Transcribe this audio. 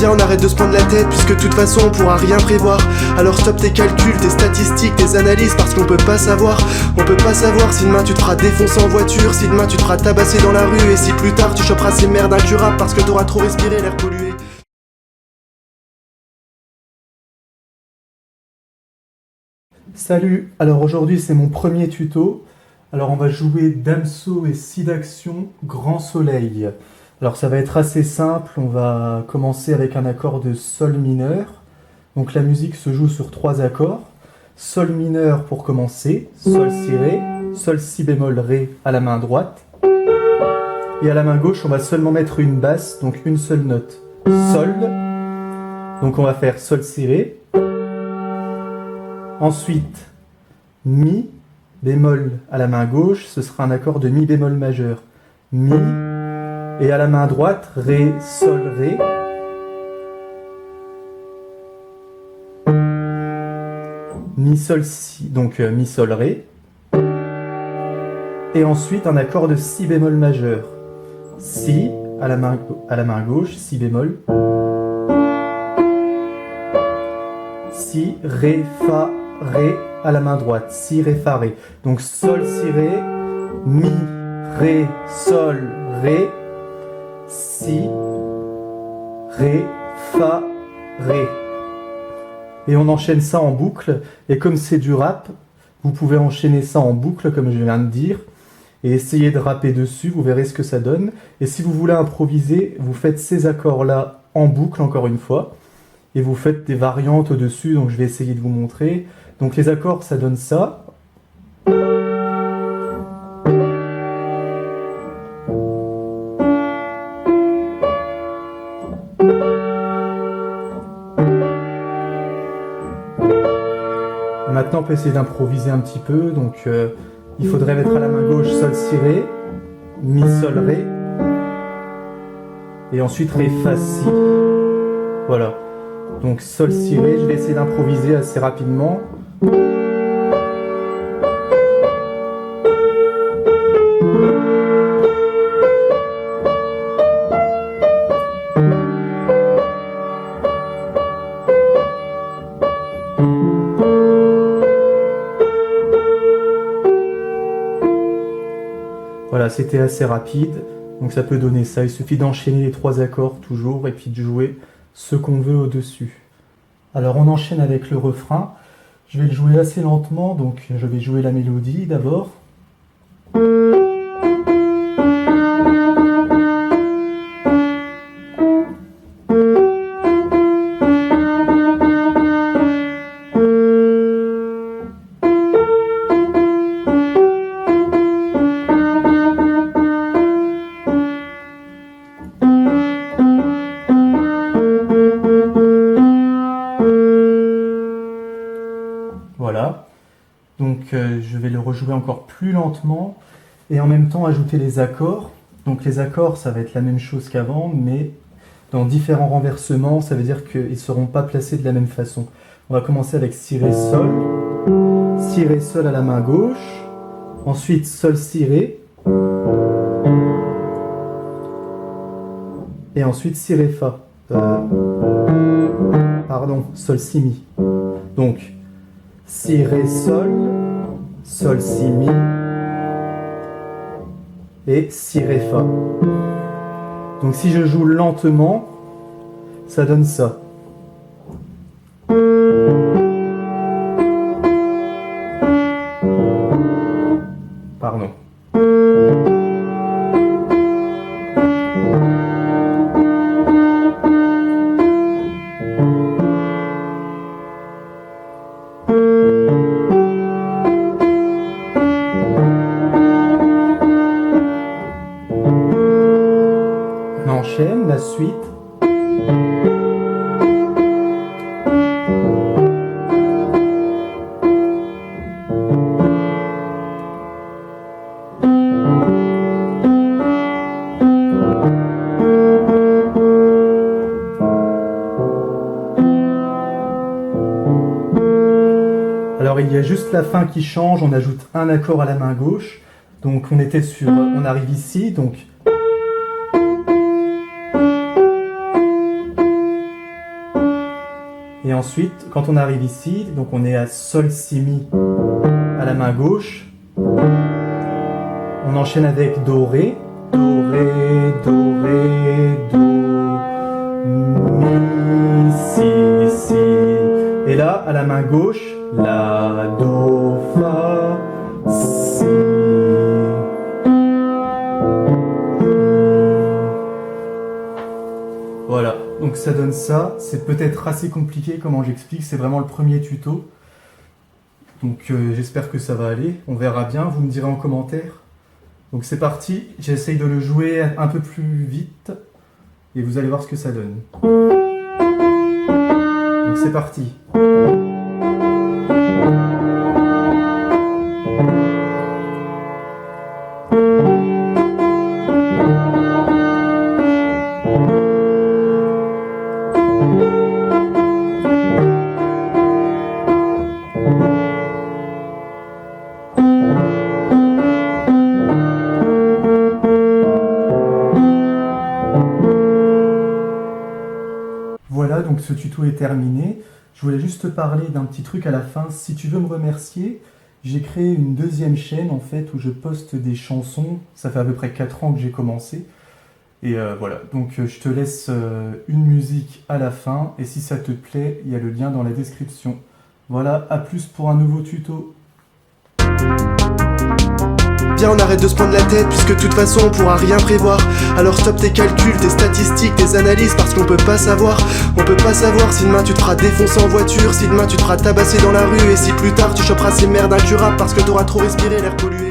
bien, on arrête de se prendre la tête, puisque de toute façon on pourra rien prévoir. Alors stop tes calculs, tes statistiques, tes analyses, parce qu'on peut pas savoir. On peut pas savoir si demain tu te feras défoncer en voiture, si demain tu te feras tabasser dans la rue, et si plus tard tu choperas ces merdes incurables parce que t'auras trop respiré l'air pollué. Salut, alors aujourd'hui c'est mon premier tuto. Alors on va jouer Damso et Si d'Action, Grand Soleil. Alors ça va être assez simple, on va commencer avec un accord de Sol mineur. Donc la musique se joue sur 3 accords. Sol mineur pour commencer, Sol Si Ré, Sol Si bémol Ré à la main droite. Et à la main gauche on va seulement mettre une basse, donc une seule note. Sol, donc on va faire Sol Si Ré. Ensuite, Mi bémol à la main gauche, ce sera un accord de Mi bémol majeur. Mi, et à la main droite, Ré, Sol, Ré. Mi, Sol, Si, donc Mi, Sol, Ré. Et ensuite un accord de Si bémol majeur. Si, à la main gauche, Si bémol. Si, Ré, Fa, Ré à la main droite, Si, Ré, Fa, Ré. Donc Sol, Si, Ré, Mi, Ré, Sol, Ré, Si, Ré, Fa, Ré. Et on enchaîne ça en boucle. Et comme c'est du rap, vous pouvez enchaîner ça en boucle comme je viens de dire. Et essayer de rapper dessus, vous verrez ce que ça donne. Et si vous voulez improviser, vous faites ces accords-là en boucle encore une fois. Et vous faites des variantes au-dessus, donc je vais essayer de vous montrer. Donc les accords, ça donne ça. Maintenant, on peut essayer d'improviser un petit peu. Donc il faudrait mettre à la main gauche Sol, Si, Ré, Mi, Sol, Ré. Et ensuite Ré, Fa, Si. Voilà. Donc Sol, Si, Ré, je vais essayer d'improviser assez rapidement. Voilà, c'était assez rapide, donc ça peut donner ça. Il suffit d'enchaîner les 3 accords toujours et puis de jouer ce qu'on veut au-dessus. Alors on enchaîne avec le refrain. Je vais le jouer assez lentement, donc je vais jouer la mélodie d'abord. Voilà, donc je vais le rejouer encore plus lentement et en même temps ajouter les accords. Donc les accords, ça va être la même chose qu'avant, mais dans différents renversements, ça veut dire qu'ils ne seront pas placés de la même façon. On va commencer avec Si, Ré, Sol. Si, Ré, Sol à la main gauche. Ensuite Sol, Si, Ré. Et ensuite Si, Ré, Fa. Pardon, Sol, Si, Mi. Donc Si, Ré, Sol, Sol, Si, Mi, et Si, Ré, Fa. Donc si je joue lentement, ça donne ça. Pardon. On enchaîne la suite. Alors il y a juste la fin qui change, on ajoute un accord à la main gauche. Donc on était sur, on arrive ici, donc Et ensuite, quand on arrive ici, donc on est à Sol, Si, Mi à la main gauche. On enchaîne avec Do, Ré. Do, Ré, Do, Ré, Do, Mi, Si, Si. Et là, à la main gauche, La, Do, Fa, Si. Voilà, donc ça donne ça. C'est peut-être assez compliqué comment j'explique, c'est vraiment le premier tuto. Donc j'espère que ça va aller, on verra bien, vous me direz en commentaire. Donc c'est parti, j'essaye de le jouer un peu plus vite et vous allez voir ce que ça donne. Donc c'est parti. Voilà, donc ce tuto est terminé. Je voulais juste te parler d'un petit truc à la fin. Si tu veux me remercier, j'ai créé une deuxième chaîne en fait où je poste des chansons. Ça fait à peu près 4 ans que j'ai commencé. Et voilà, donc je te laisse une musique à la fin. Et si ça te plaît, il y a le lien dans la description. Voilà, à plus pour un nouveau tuto. Viens, on arrête de se prendre la tête, puisque de toute façon on pourra rien prévoir. Alors stop tes calculs, tes statistiques, tes analyses, parce qu'on peut pas savoir. On peut pas savoir si demain tu te feras défoncer en voiture, si demain tu te feras tabasser dans la rue, et si plus tard tu choperas ces merdes incurables parce que t'auras trop respiré l'air pollué.